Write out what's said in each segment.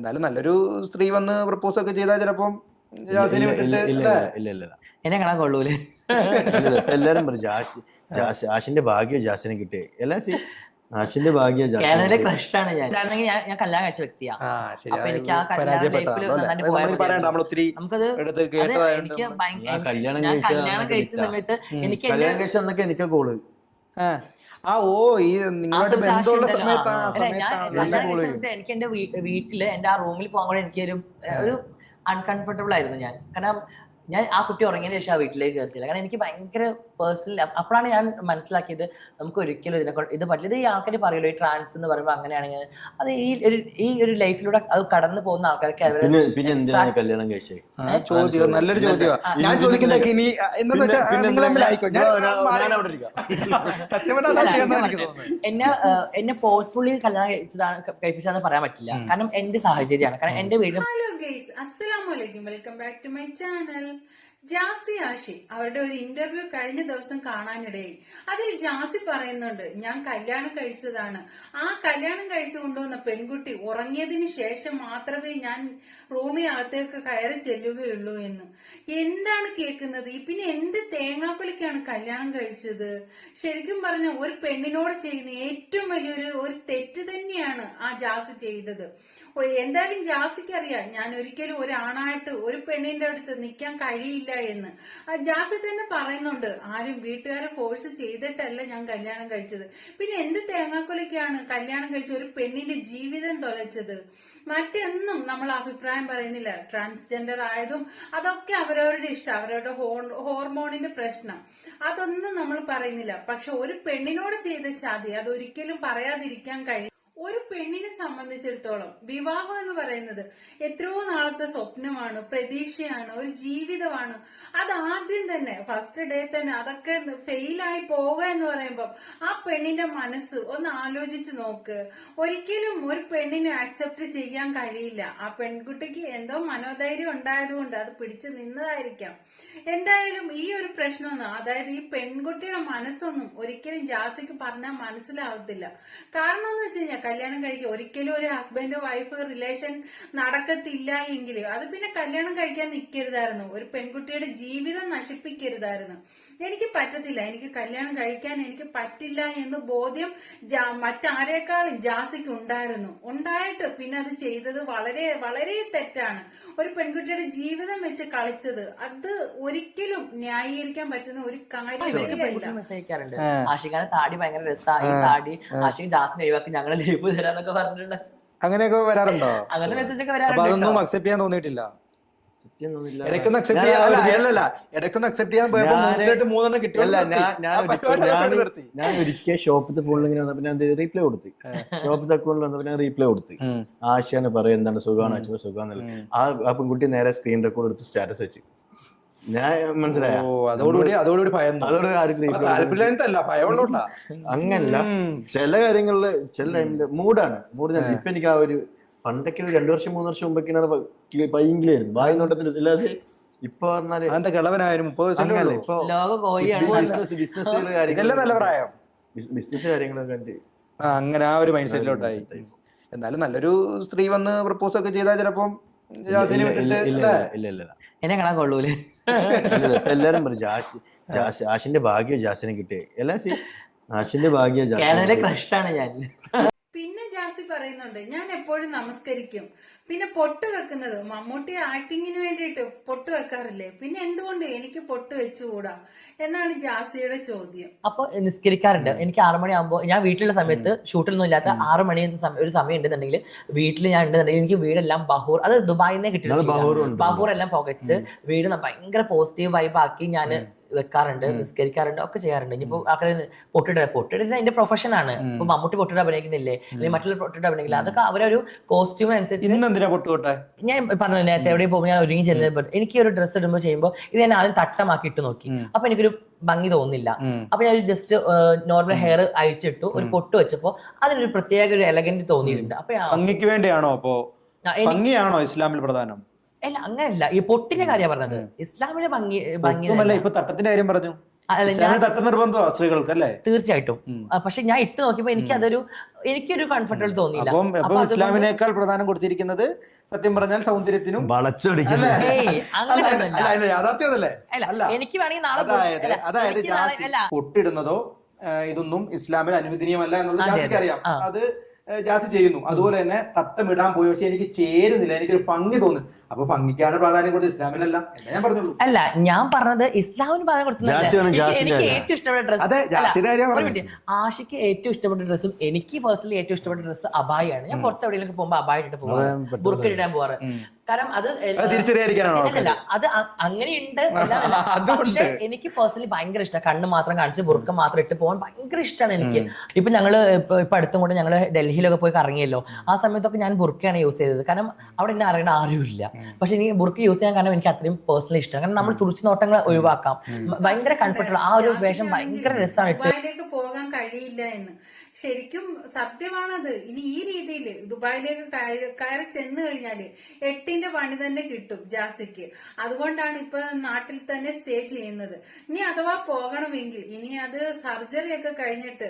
എന്നാലും നല്ലൊരു സ്ത്രീ വന്ന് പ്രപ്പോസ് ഒക്കെ ചെയ്താൽ ചിലപ്പം ജാസിനെ വിട്ടിട്ട് ഇല്ല എന്നെ കാണാൻ കൊള്ളൂലേ? എല്ലാരും പറയും ആഷിന്റെ ഭാഗ്യം ജാസിനെ കിട്ടിയേ എല്ലാം ആഷിന്റെ ഭാഗ്യം കാനഡയിലെ ക്രഷാണ് ഞാൻ. ഞാൻ കല്യാണം കഴിച്ച വ്യക്തിയാ. അപ്പൊ എനിക്ക് ആ കല്യാണം ലൈഫിൽ നന്നായിട്ട് പോയാൽ എനിക്ക് കല്യാണം കഴിച്ച സമയത്ത് എനിക്ക് എനിക്ക് കോള് എനിക്ക് എന്റെ വീട്ടില് എന്റെ ആ റൂമിൽ പോകാൻ കൂടെ എനിക്കൊരു അൺകംഫർട്ടബിൾ ആയിരുന്നു ഞാൻ. കാരണം ഞാൻ ആ കുട്ടി ഉറങ്ങിയതിന് ശേഷം ആ വീട്ടിലേക്ക് കയറിച്ചില്ല. കാരണം എനിക്ക് ഭയങ്കര പേഴ്സണൽ. അപ്പോഴാണ് ഞാൻ മനസ്സിലാക്കിയത് നമുക്ക് ഒരിക്കലും ഇത് പറ്റില്ല. ഇത് ഈ ആൾക്കാർ പറയുമല്ലോ, ഈ ട്രാൻസ് എന്ന് പറയുമ്പോൾ അങ്ങനെയാണെങ്കിൽ അത് ഈ ഒരു ലൈഫിലൂടെ അത് കടന്നു പോകുന്ന ആൾക്കാർക്ക് കല്യാണം കഴിച്ചേ നല്ലൊരു ചോദ്യമാണ്. ഞാൻ ചോദിക്കണ്ടേ ഇനി എന്നെ ഫോഴ്സ്ഫുള്ളി കല്യാണം കഴിപ്പിച്ചതെന്ന് പറയാൻ പറ്റില്ല. കാരണം എന്റെ സാഹചര്യമാണ്. കാരണം എന്റെ വീട്. ഹലോ ഗൈസ്, അസ്സലാമു അലൈക്കും, welcome back to my channel. Jasi Ashi അവരുടെ ഒരു ഇന്റർവ്യൂ കഴിഞ്ഞ ദിവസം കാണാനിടയായി. അതിൽ ജാസി പറയുന്നുണ്ട്, ഞാൻ കല്യാണം കഴിച്ചതാണ്. ആ കല്യാണം കഴിച്ചു കൊണ്ടുവന്ന പെൺകുട്ടി ഉറങ്ങിയതിന് ശേഷം മാത്രമേ ഞാൻ റൂമിനകത്തേക്ക് കയറി ചെല്ലുകയുള്ളൂ എന്ന്. എന്താണ് കേൾക്കുന്നത്? പിന്നെ എന്ത് തേങ്ങാക്കൊലിക്കാണ് കല്യാണം കഴിച്ചത്? ശരിക്കും പറഞ്ഞ ഒരു പെണ്ണിനോട് ചെയ്യുന്ന ഏറ്റവും വലിയൊരു തെറ്റ് തന്നെയാണ് ആ ജാസി ചെയ്തത്. എന്തായാലും ജാസിക്ക് അറിയാം, ഞാൻ ഒരിക്കലും ഒരാണായിട്ട് ഒരു പെണ്ണിന്റെ അടുത്ത് നിൽക്കാൻ കഴിയില്ല എന്ന്. ജാസി തന്നെ പറയുന്നുണ്ട്, ആരും വീട്ടുകാരെ ഫോഴ്സ് ചെയ്തിട്ടല്ല ഞാൻ കല്യാണം കഴിച്ചത്. പിന്നെ എന്ത് തേങ്ങാക്കൊലയ്ക്കാണ് കല്യാണം കഴിച്ച ഒരു പെണ്ണിന്റെ ജീവിതം തൊലച്ചത്? മറ്റൊന്നും നമ്മൾ അഭിപ്രായം പറയുന്നില്ല. ട്രാൻസ്ജെൻഡർ ആയതും അതൊക്കെ അവരവരുടെ ഇഷ്ടം, അവരവരുടെ ഹോർമോണിന്റെ പ്രശ്നം, അതൊന്നും നമ്മൾ പറയുന്നില്ല. പക്ഷെ ഒരു പെണ്ണിനോട് ചെയ്ത ചതി അതൊരിക്കലും പറയാതിരിക്കാൻ കഴിയും. ഒരു പെണ്ണിനെ സംബന്ധിച്ചിടത്തോളം വിവാഹം എന്ന് പറയുന്നത് എത്രയോ നാളത്തെ സ്വപ്നമാണ്, പ്രതീക്ഷയാണ്, ഒരു ജീവിതമാണ്. അത് ആദ്യം തന്നെ ഫസ്റ്റ് ഡേ തന്നെ അതൊക്കെ ഫെയിലായി പോവുക എന്ന് പറയുമ്പോൾ ആ പെണ്ണിന്റെ മനസ്സ് ഒന്ന് ആലോചിച്ച് നോക്ക്. ഒരിക്കലും ഒരു പെണ്ണിനെ ആക്സെപ്റ്റ് ചെയ്യാൻ കഴിയില്ല. ആ പെൺകുട്ടിക്ക് എന്തോ മനോധൈര്യം ഉണ്ടായതുകൊണ്ട് അത് പിടിച്ചു നിന്നതായിരിക്കാം. എന്തായാലും ഈ ഒരു പ്രശ്നമൊന്നും, അതായത് ഈ പെൺകുട്ടിയുടെ മനസ്സൊന്നും ഒരിക്കലും ജാസിക്ക് പറഞ്ഞാൽ മനസ്സിലാവത്തില്ല. കാരണം എന്ന് വെച്ച് കഴിഞ്ഞാൽ കല്യാണം കഴിക്കുക ഒരിക്കലും ഒരു ഹസ്ബൻഡ് വൈഫ് റിലേഷൻ നടക്കത്തില്ല എങ്കിൽ അത് പിന്നെ കല്യാണം കഴിക്കാൻ നിൽക്കരുതായിരുന്നു. ഒരു പെൺകുട്ടിയുടെ ജീവിതം നശിപ്പിക്കരുതായിരുന്നു. എനിക്ക് പറ്റത്തില്ല, എനിക്ക് കല്യാണം കഴിക്കാൻ എനിക്ക് പറ്റില്ല എന്ന് ബോധ്യം മറ്റാരേക്കാളും ജാസിക്ക് ഉണ്ടായിട്ട് പിന്നെ അത് ചെയ്തത് വളരെ വളരെ തെറ്റാണ്. ഒരു പെൺകുട്ടിയുടെ ജീവിതം വെച്ച് കളിച്ചത് അത് ഒരിക്കലും ന്യായീകരിക്കാൻ പറ്റുന്ന ഒരു കാര്യമല്ല. ആഷിഖാനെ താടി ഭയങ്കര രസമായി, താടി ആഷിഖ് ജാസിനെ ഒഴിവാക്കി ഞങ്ങളെ ലൈഫ് തരാന്നൊക്കെ പറഞ്ഞിട്ടുള്ള അങ്ങനെയൊക്കെ വരാറുണ്ടോ? അങ്ങനെ മെസ്സേജ് ഒക്കെ അതൊന്നും അക്സെപ്റ്റ് ചെയ്യാൻ തോന്നിയിട്ടില്ല. ഇടയ്ക്കൊന്ന് അക്സെപ്റ്റ് ചെയ്യാൻ പോയപ്പോ മൂന്നെണ്ണം കിട്ടിയല്ല. ഞാൻ ഒരിക്കൽ ഷോപ്പിത്തെ ഫോണിൽ വന്നപ്പോ ഞാൻ റീപ്ലൈ കൊടുത്തു. ഷോപ്പിത്തെ അക്കൗണ്ടിൽ വന്നപ്പോ ഞാൻ റീപ്ലൈ കൊടുത്തു. ആശയാണ് പറയാം എന്താണ് സുഖമാണ് അച്ഛൻ സുഖാന്നല്ല. ആ പെൺകുട്ടി നേരെ സ്ക്രീൻ റെക്കോർഡ് എടുത്ത് സ്റ്റാറ്റസ് വെച്ച്. ഞാൻ മനസ്സിലായോ? അതോടുകൂടി അങ്ങനല്ല, ചില കാര്യങ്ങളില് ചില മൂഡാണ്. ഇപ്പൊ എനിക്ക് ആ ഒരു പണ്ടൊക്കെ 2 വർഷം 3 വർഷം മുമ്പൊക്കെയാണ് പയ്യെങ്കിലായിരുന്നു വായി നോട്ടത്തിന്. ഇപ്പൊ പറഞ്ഞാല് അങ്ങനത്തെ കിളവനായാലും ബിസിനസ് കാര്യങ്ങളൊക്കെ അങ്ങനെ ആ ഒരു മൈൻഡ് സെറ്റിലോട്ടായി. എന്നാലും നല്ലൊരു സ്ത്രീ വന്ന് പ്രപ്പോസ് ഒക്കെ ചെയ്താൽ ചിലപ്പം ജാസിനെ വിട്ടിട്ട് എന്നെ കാണാൻ കൊള്ളൂലേ? എല്ലാരും പറയും ആഷിന്റെ ഭാഗ്യം ജാസിനെ കിട്ടിയേ എല്ലാം ആഷിന്റെ ഭാഗ്യം കാനഡയിലെ ക്രഷാണ് ഞാൻ. പിന്നെ ജാസി പറയുന്നുണ്ട്, ഞാൻ എപ്പോഴും നമസ്കരിക്കും. പിന്നെ പൊട്ട് വെക്കുന്നത് മമ്മൂട്ടി ആക്ടിങ്ങിന് വേണ്ടിയിട്ട് പൊട്ട് വെക്കാറില്ലേ, പിന്നെ എന്തുകൊണ്ട് എനിക്ക് പൊട്ട് വെച്ചുകൂടാ എന്നാണ് ജാസിയുടെ ചോദ്യം. അപ്പൊ നിസ്കരിക്കാറുണ്ട്. എനിക്ക് 6 മണിയാകുമ്പോൾ ഞാൻ വീട്ടിലുള്ള സമയത്ത് ഷൂട്ടിലൊന്നും ഇല്ലാത്ത 6 മണി ഒരു സമയം ഉണ്ടെന്നുണ്ടെങ്കിൽ വീട്ടിൽ ഞാൻ ഉണ്ടെന്നുണ്ടെങ്കിൽ എനിക്ക് വീടെല്ലാം ബഹൂർ, അത് ദുബായിന്നേ കിട്ടിയിട്ടുണ്ട്. ബഹൂർ എല്ലാം പുകച്ച് വീട് ഭയങ്കര പോസിറ്റീവ് വൈബ് ആക്കി ഞാൻ വെക്കാറുണ്ട്, നിസ്കരിക്കാറുണ്ട്, ഒക്കെ ചെയ്യാറുണ്ട്. ഇനിയിപ്പോ ആൾക്കാർ പൊട്ടിടുന്നത് എന്റെ പ്രൊഫഷനാണ്. ഇപ്പൊ മമ്മൂട്ടി പൊട്ടിട്ട് അഭിനയിക്കുന്നില്ലേ, അല്ലെങ്കിൽ മറ്റുള്ള പൊട്ടിട്ട് അഭിനയിക്കില്ല, അതൊക്കെ അവരൊരു കോസ്റ്റ്യൂമിനനുസരിച്ച്. ഞാൻ പറഞ്ഞില്ല നേരത്തെ എവിടെ പോകുമ്പോൾ ഞാൻ ഒരുങ്ങി ചെല്ലുന്നത്, എനിക്ക് ഒരു ഡ്രസ്സ് ഇടുമ്പോൾ ചെയ്യുമ്പോൾ ഇത് ഞാൻ ആദ്യം തട്ടമാക്കി ഇട്ട് നോക്കി. അപ്പൊ എനിക്കൊരു ഭംഗി തോന്നില്ല. അപ്പൊ ഞാൻ ജസ്റ്റ് നോർമൽ ഹെയർ അഴിച്ചിട്ടു, ഒരു പൊട്ട് വെച്ചപ്പോ അതിനൊരു പ്രത്യേക ഒരു എലഗന്റ് തോന്നിയിട്ടുണ്ട്. അപ്പൊ ഭംഗിക്ക് വേണ്ടിയാണോ? അപ്പോ ഭംഗിയാണോ ഇസ്ലാമിൽ പ്രധാനം? അല്ല, അങ്ങനെയല്ല. ഈ പൊട്ടിന്റെ കാര്യം പറഞ്ഞത്. ഇസ്ലാമിലെ ഭംഗി ഇപ്പൊ തട്ടത്തിന്റെ കാര്യം പറഞ്ഞു. അല്ല, ഇസ്ലാമിന് തട്ട നിർബന്ധമാണ് സ്ത്രീകൾക്ക് അല്ലേ? തീർച്ചയായിട്ടും. പക്ഷെ ഞാൻ ഇട്ട് നോക്കിയപ്പോ എനിക്കൊരു കംഫർട്ടബിൾ തോന്നിയില്ല. അപ്പം ഇസ്ലാമിനേക്കാൾ പ്രധാനം കൊടുത്തിരിക്കുന്നത് സത്യം പറഞ്ഞാൽ സൗന്ദര്യത്തിനും വളച്ചൊടിക്കുന്നു. യാഥാർത്ഥ്യം അതല്ലേ? എനിക്ക് വേണമെങ്കിൽ അതായത് പൊട്ടിടുന്നതോ ഇതൊന്നും ഇസ്ലാമിൽ അനുവദനീയമല്ല എന്നുള്ളത് ജാസിക്ക് അറിയാം. അത് ജാസി ചെയ്യുന്നു. അതുപോലെ തന്നെ തട്ടമിടാൻ പോയി, പക്ഷെ എനിക്ക് ചേരുന്നില്ല, എനിക്കൊരു ഭംഗി തോന്നുന്നു. അപ്പൊ ഭംഗിക്കാണ് പ്രാധാന്യം കൊടുത്തത്, ഇസ്ലാമിനല്ല എന്ന് ഞാൻ പറഞ്ഞുള്ളൂ. അല്ല, ഞാൻ പറഞ്ഞത് ഇസ്ലാമിന് പ്രാധാന്യം കൊടുത്തില്ല. എനിക്ക് ഏറ്റവും ഇഷ്ടപ്പെട്ട ഡ്രസ്സ്, ആഷിക്ക് ഏറ്റവും ഇഷ്ടപ്പെട്ട ഡ്രസ്സും എനിക്ക് പേഴ്സണലി ഏറ്റവും ഇഷ്ടപ്പെട്ട ഡ്രസ്സ് അബായാണ്. ഞാൻ പുറത്ത് എവിടെയെങ്കിലും പോകുമ്പോൾ അബായ ഇട്ടിട്ട് പോകാറ്, ബുർക്ക ഇടാൻ പോകാറ്. കാരണം അത് അല്ല, അത് അങ്ങനെയുണ്ട്. പക്ഷെ എനിക്ക് പേഴ്സണലി ഭയങ്കര ഇഷ്ടമാണ്. കണ്ണ് മാത്രം കാണിച്ച് ബുർക്ക മാത്രം ഇട്ട് പോകാൻ ഭയങ്കര ഇഷ്ടമാണ് എനിക്ക്. ഇപ്പൊ ഞങ്ങള് ഇപ്പൊ അടുത്തും കൊണ്ട് ഞങ്ങള് ഡൽഹിയിലൊക്കെ പോയി കറങ്ങിയല്ലോ, ആ സമയത്തൊക്കെ ഞാൻ ബുർക്കയാണ് യൂസ് ചെയ്തത്. കാരണം അവിടെ എന്നെ അറിയണ ആരും ഇല്ല. പക്ഷെ എനിക്ക് ബുർക്ക യൂസ് ചെയ്യാൻ കാരണം എനിക്ക് അത്രയും പേഴ്സണലി ഇഷ്ടമാണ്. കാരണം നമ്മൾ തുറച്ചു നോട്ടങ്ങൾ ഒഴിവാക്കാം. ഭയങ്കര കംഫർട്ടബിൾ, ആ ഒരു വേഷം ഭയങ്കര രസമാണ്. ദുബായിലേക്ക് പോകാൻ കഴിയില്ല എന്ന് ശരിക്കും സത്യമാണത്. ഇനി ഈ രീതിയിൽ ദുബായിലേക്ക് കയറി ചെന്ന് കഴിഞ്ഞാല് 8ന്റെ പണി തന്നെ കിട്ടും ജാസിക്ക്. അതുകൊണ്ടാണ് ഇപ്പൊ നാട്ടിൽ തന്നെ സ്റ്റേ ചെയ്യുന്നത്. ഇനി അഥവാ പോകണമെങ്കിൽ ഇനി അത് സർജറി ഒക്കെ കഴിഞ്ഞിട്ട്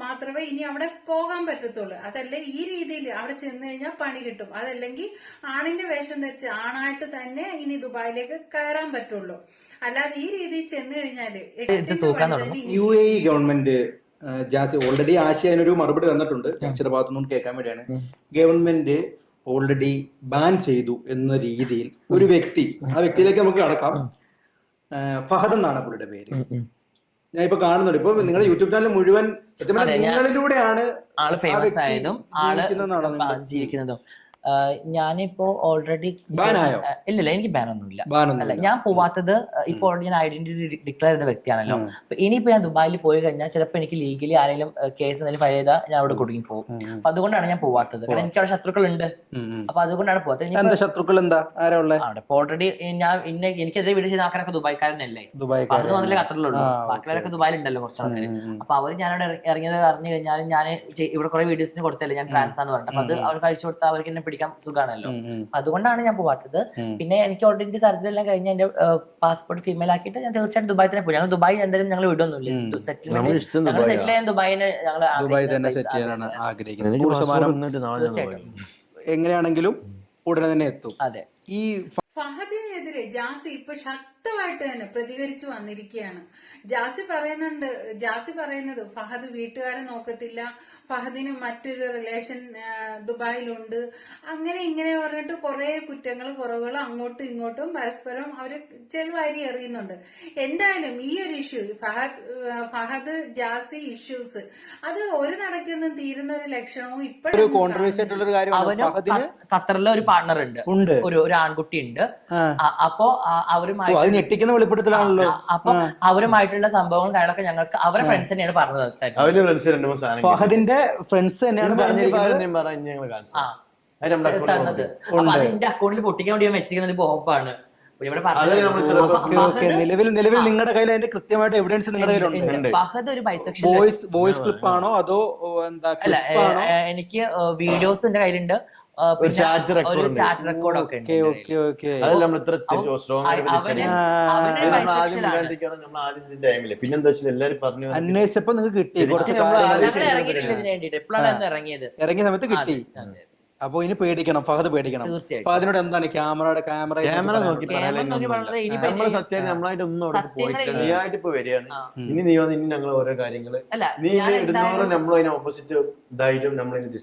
മാത്രമേ ഇനി അവിടെ പോകാൻ പറ്റത്തുള്ളൂ. അതല്ല ഈ രീതിയിൽ അവിടെ ചെന്ന് കഴിഞ്ഞാൽ പണി കിട്ടും. അതല്ലെങ്കിൽ ആണിന്റെ വേഷം ധരിച്ച് ആണായിട്ട് തന്നെ ഇനി ദുബായിലേക്ക് കയറാൻ പറ്റുള്ളൂ. അല്ലാതെ ഈ രീതിയിൽ ചെന്ന് കഴിഞ്ഞാല് UAE ഗവൺമെന്റ് ജാസി ഓൾറെഡി ആശയനൊരു മറുപടി തന്നിട്ടുണ്ട്. ജാസിയുടെ ഭാഗത്തുനിന്നും കേൾക്കാൻ വേണ്ടിയാണ്. ഗവൺമെന്റ് ഓൾറെഡി ബാൻ ചെയ്തു എന്ന രീതിയിൽ ഒരു വ്യക്തി, ആ വ്യക്തിയിലേക്ക് നമുക്ക് കടക്കാം. ഫഹദ് എന്നാണ് പുള്ളിയുടെ പേര്. ഞാൻ ഇപ്പൊ കാണുന്നുണ്ട്. ഇപ്പൊ നിങ്ങളുടെ യൂട്യൂബ് ചാനൽ മുഴുവൻ സത്യം പറഞ്ഞാൽ നിങ്ങളിലൂടെയാണ് ആള് ഫേമസ് ആയതും ആള് ജീവിക്കുന്നതും. ഞാനിപ്പോ ഓൾറെഡി ഇല്ല, എനിക്ക് ബാനൊന്നുമില്ല. അല്ല, ഞാൻ പോവാത്തത് ഇപ്പൊ ഞാൻ ഐഡന്റിറ്റി ഡിക്ലെയർ ചെയ്ത വ്യക്തിയാണല്ലോ. ഇനിയിപ്പോ ഞാൻ ദുബായിൽ പോയി കഴിഞ്ഞാൽ ചിലപ്പോൾ എനിക്ക് ലീഗലി ആരെങ്കിലും കേസ് എന്തെങ്കിലും ഫയൽ ചെയ്താൽ ഞാൻ അവിടെ കുടുങ്ങി പോകും. അപ്പൊ അതുകൊണ്ടാണ് ഞാൻ പോവാത്തത്. കാരണം എനിക്ക് അവിടെ ശത്രുക്കളുണ്ട്. അപ്പൊ അതുകൊണ്ടാണ് പോവാത്തത്. ശത്രുക്കൾ എന്താ? ആരാ ഉള്ളത് അവിടെ? ഓൾറെഡി എനിക്കെതിരെ വീട് ചെയ്ത ആൾക്കാരൊക്കെ ദുബായ്ക്കാരനല്ലേ. അത് വന്നില്ലേ ഖത്തറിലുള്ളൂ. ബാക്കിയുള്ളവരൊക്കെ ദുബായിലുണ്ടല്ലോ കുറച്ച് ആൾക്കാർ. അപ്പൊ അവർ ഞാനവിടെ ഇറങ്ങിയത് അറിഞ്ഞു കഴിഞ്ഞാൽ ഞാൻ ഇവിടെ കുറെ വീഡിയോസിന് കൊടുത്തല്ലേ ഞാൻ ട്രാൻസ് ആന്ന് പറഞ്ഞത്. അപ്പൊ അത് അവർക്ക് അയച്ചു കൊടുത്താൽ അവർക്ക് എന്നെ പിടിക്കാൻ സുഖമാണല്ലോ. അതുകൊണ്ടാണ് ഞാൻ പോവാത്തത്. പിന്നെ എനിക്ക് ഓൾറെഡി സർജറി എല്ലാം കഴിഞ്ഞ് എന്റെ പാസ്പോർട്ട് ഫീമെയിൽ ആക്കിയിട്ട് ഞാൻ തീർച്ചയായിട്ടും ദുബായി തന്നെ പോയി. ഞങ്ങൾ ദുബായി എന്തായാലും ഞങ്ങൾ വിടൊന്നുമില്ല. ഞങ്ങൾ സെറ്റിൽ ചെയ്യാൻ ദുബായിനെ ഞങ്ങൾ എങ്ങനെയാണെങ്കിലും ഉടനെ തന്നെ എത്തും. അതെ. ഈ ഫഹദിനെതിരെ ജാസി ഇപ്പൊ ശക്തമായിട്ട് തന്നെ പ്രതികരിച്ചു വന്നിരിക്കുകയാണ്. ജാസി പറയുന്നത് ഫഹദ് വീട്ടുകാരെ നോക്കത്തില്ല, ഫഹദിന് മറ്റൊരു റിലേഷൻ ദുബായിലുണ്ട്, അങ്ങനെ ഇങ്ങനെ പറഞ്ഞിട്ട് കുറെ കുറ്റങ്ങളും കുറവുകളും അങ്ങോട്ടും ഇങ്ങോട്ടും പരസ്പരം അവര് ചെളുവാരി എറിയുന്നുണ്ട്. എന്തായാലും ഈ ഒരു ഇഷ്യൂ ഫഹദ് ജാസി ഇഷ്യൂസ് അത് ഒരു നടക്കൊന്നും തീരുന്ന ഒരു ലക്ഷണവും ഇപ്പോഴും ഖത്തറിലെ ഒരു പാർട്ണർ ഉണ്ട്, ഒരു ആൺകുട്ടി ഉണ്ട്. അപ്പോ അവരുമായിട്ടുള്ള സംഭവങ്ങളും കാര്യങ്ങളൊക്കെ ഞങ്ങൾക്ക് അവരുടെ ഫ്രണ്ട്സ് തന്നെയാണ് പറഞ്ഞത്. ഫഹദിന്റെ ഫ്രണ്ട്സ് തന്നെയാണ് തന്നത്. അപ്പൊ അത് എന്റെ അക്കൗണ്ടിൽ പൊട്ടിക്കാൻ വേണ്ടി വെച്ചിരിക്കുന്ന ഒരു ബോംബാണ്. നിലവിൽ നിങ്ങളുടെ കയ്യിൽ അതിന്റെ കൃത്യമായിട്ട് എവിഡൻസ് നിങ്ങളുടെ കയ്യിലുണ്ട്. ഫഹദ് ഒരു ബൈസെക്ഷൽ വോയിസ് ക്ലിപ്പ് ആണോ അതോ എന്താ? എനിക്ക് വീഡിയോസ് എന്റെ കയ്യിലുണ്ട്, ഒരു ചാറ്റ് റെക്കോർഡ് ഒക്കെ ഉണ്ട്. അന്വേഷിച്ചപ്പോ നിങ്ങൾക്ക് കിട്ടി, ഇറങ്ങിയ സമയത്ത് കിട്ടി. അപ്പൊ ഇനി പേടിക്കണം, ഫഹദ് പേടിക്കണം. ഫഹദിനോട് എന്താണ് ക്യാമറ നോക്കി സത്യം നമ്മളായിട്ട് ഒന്നും നീയായിട്ട് ഇപ്പൊ വരികയാണ്. ഇനി നീ വന്ന് ഇനി ഞങ്ങൾ ഓരോ കാര്യങ്ങള് നീ ഇടുന്നവരും നമ്മളും അതിന് ഓപ്പോസിറ്റ് ഇതായിട്ടും നമ്മളിങ്ങനെ